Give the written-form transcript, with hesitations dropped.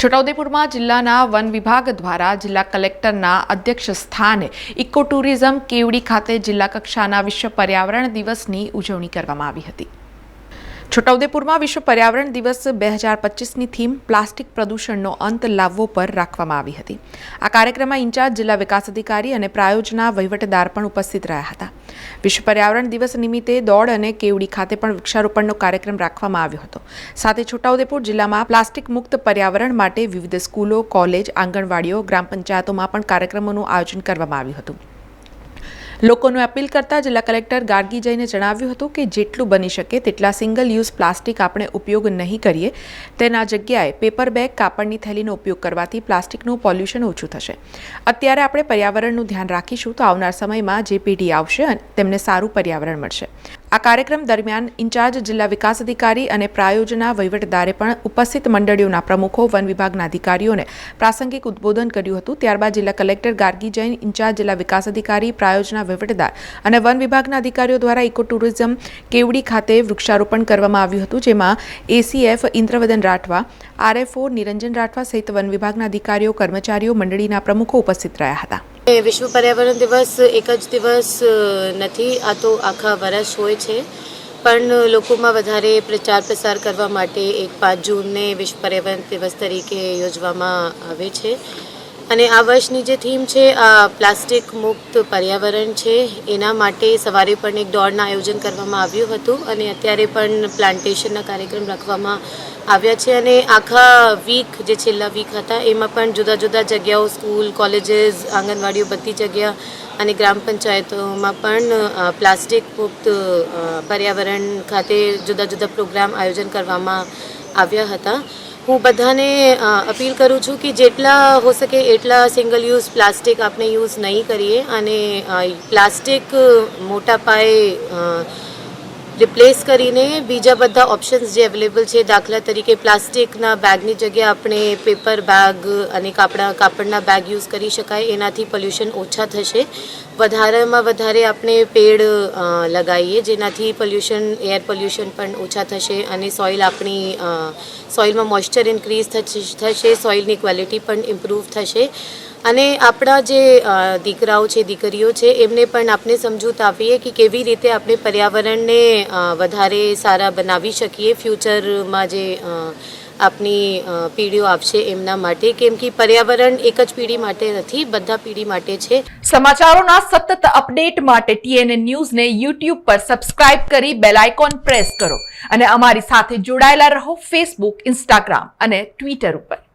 છોટાઉદેપુરમાં જિલ્લાના વન વિભાગ દ્વારા જિલ્લા કલેક્ટરના અધ્યક્ષ સ્થાને ઇકો ટુરિઝમ કેવડી ખાતે જિલ્લા કક્ષાના વિશ્વ પર્યાવરણ દિવસની ઉજવણી કરવામાં આવી હતી। છોટાઉદેપુરમાં વિશ્વ પર્યાવરણ દિવસ 2025ની થીમ પ્લાસ્ટિક પ્રદૂષણનો અંત લાવવો પર રાખવામાં આવી હતી। આ કાર્યક્રમમાં ઇન્ચાર્જ જિલ્લા વિકાસ અધિકારી અને પ્રાયોજના વહીવટદાર પણ ઉપસ્થિત રહ્યા હતા। વિશ્વ પર્યાવરણ દિવસ નિમિત્તે દોડ અને કેવડી ખાતે પણ વૃક્ષારોપણનો કાર્યક્રમ રાખવામાં આવ્યો હતો। સાથે છોટાઉદેપુર જિલ્લામાં પ્લાસ્ટિક મુક્ત પર્યાવરણ માટે વિવિધ સ્કૂલો, કોલેજ, આંગણવાડીઓ, ગ્રામ પંચાયતોમાં પણ કાર્યક્રમોનું આયોજન કરવામાં આવ્યું હતું। લોકોને અપીલ કરતા જિલ્લા કલેક્ટર ગાર્ગી જઈને જણાવ્યું હતું કે જેટલું બની શકે તેટલા સિંગલ યુઝ પ્લાસ્ટિક આપણે ઉપયોગ નહીં કરીએ, તેના જગ્યાએ પેપર બેગ, કાપડની થેલીનો ઉપયોગ કરવાથી પ્લાસ્ટિકનું પોલ્યુશન ઓછું થશે। અત્યારે આપણે પર્યાવરણનું ધ્યાન રાખીશું તો આવનાર સમયમાં જે પેઢી આવશે તેમને સારું પર્યાવરણ મળશે। આ કાર્યક્રમ દરમિયાન ઇન્ચાર્જ જિલ્લા વિકાસ અધિકારી અને પ્રાયોજના વહીવટદારે પણ ઉપસ્થિત મંડળીઓના પ્રમુખો, વન વિભાગના અધિકારીઓને પ્રાસંગિક ઉદ્બોધન કર્યું હતું। ત્યારબાદ જિલ્લા કલેક્ટર ગાર્ગી જૈન, ઇન્ચાર્જ જિલ્લા વિકાસ અધિકારી, પ્રાયોજના વહીવટદાર અને વન વિભાગના અધિકારીઓ દ્વારા ઇકો ટુરિઝમ કેવડી ખાતે વૃક્ષારોપણ કરવામાં આવ્યું હતું, જેમાં એસીએફ ઇન્દ્રવદન રાઠવા, આરએફઓ નિરંજન રાઠવા સહિત વન વિભાગના અધિકારીઓ, કર્મચારીઓ, મંડળીના પ્રમુખો ઉપસ્થિત રહ્યા હતા। વિશ્વ પર્યાવરણ દિવસ એક જ દિવસ નથી, આ તો આખા વર્ષ હોય છે, પણ લોકોમાં વધારે પ્રચાર પ્રસાર કરવા માટે 5 જૂનને વિશ્વ પર્યાવરણ દિવસ તરીકે યોજવામાં આવે છે। અને આ વર્ષની જે થીમ છે આ પ્લાસ્ટિક મુક્ત પર્યાવરણ છે। એના માટે સવારે પણ એક દોડના આયોજન કરવામાં આવ્યું હતું અને અત્યારે પણ પ્લાન્ટેશનના કાર્યક્રમ રાખવામાં આવ્યા છે। અને આખા વીક જે છેલ્લા વીક હતા એમાં પણ જુદા જુદા જગ્યાઓ, સ્કૂલ, કોલેજીસ, આંગણવાડીઓ, બધી જગ્યા અને ગ્રામ પંચાયતોમાં પણ પ્લાસ્ટિક મુક્ત પર્યાવરણ ખાતે જુદા જુદા પ્રોગ્રામ આયોજન કરવામાં આવ્યા હતા। હું બધાને અપીલ કરું છું કે જેટલા હો શકે એટલા સિંગલ યુઝ પ્લાસ્ટિક આપણે યુઝ નહીં કરીએ અને પ્લાસ્ટિક મોટા પાયે રિપ્લેસ કરીને બીજા બધા ઓપ્શન્સ જે અવેલેબલ છે, દાખલા તરીકે પ્લાસ્ટિકના બેગની જગ્યાએ આપણે પેપર બેગ અને કાપડના બેગ યુઝ કરી શકાય, એનાથી પોલ્યુશન ઓછા થશે। વધારેમાં વધારે આપણે પેડ લગાવીએ જેનાથી એર પોલ્યુશન પણ ઓછા થશે અને સોઇલમાં મોઇશ્ચર ઇન્ક્રીઝ થશે, સોઇલની ક્વોલિટી પણ ઇમ્પ્રૂવ થશે અને આપણા જે દીકરાઓ છે, દીકરીઓ છે, એમને પણ આપણે સમજૂત આપીએ કે કેવી રીતે આપણે પર્યાવરણને વધારે સારા બનાવી શકીએ ફ્યુચરમાં જે આપની પેઢીઓ આવશે એમના માટે, કેમ કે પર્યાવરણ એક જ પેઢી માટે નથી, બધા પેઢી માટે છે। સમાચારોના સતત અપડેટ માટે TNN ન્યૂઝને YouTube પર સબસ્ક્રાઇબ કરી બેલ આઇકોન પ્રેસ કરો અને અમારી સાથે જોડાયેલા રહો Facebook, Instagram અને Twitter ઉપર।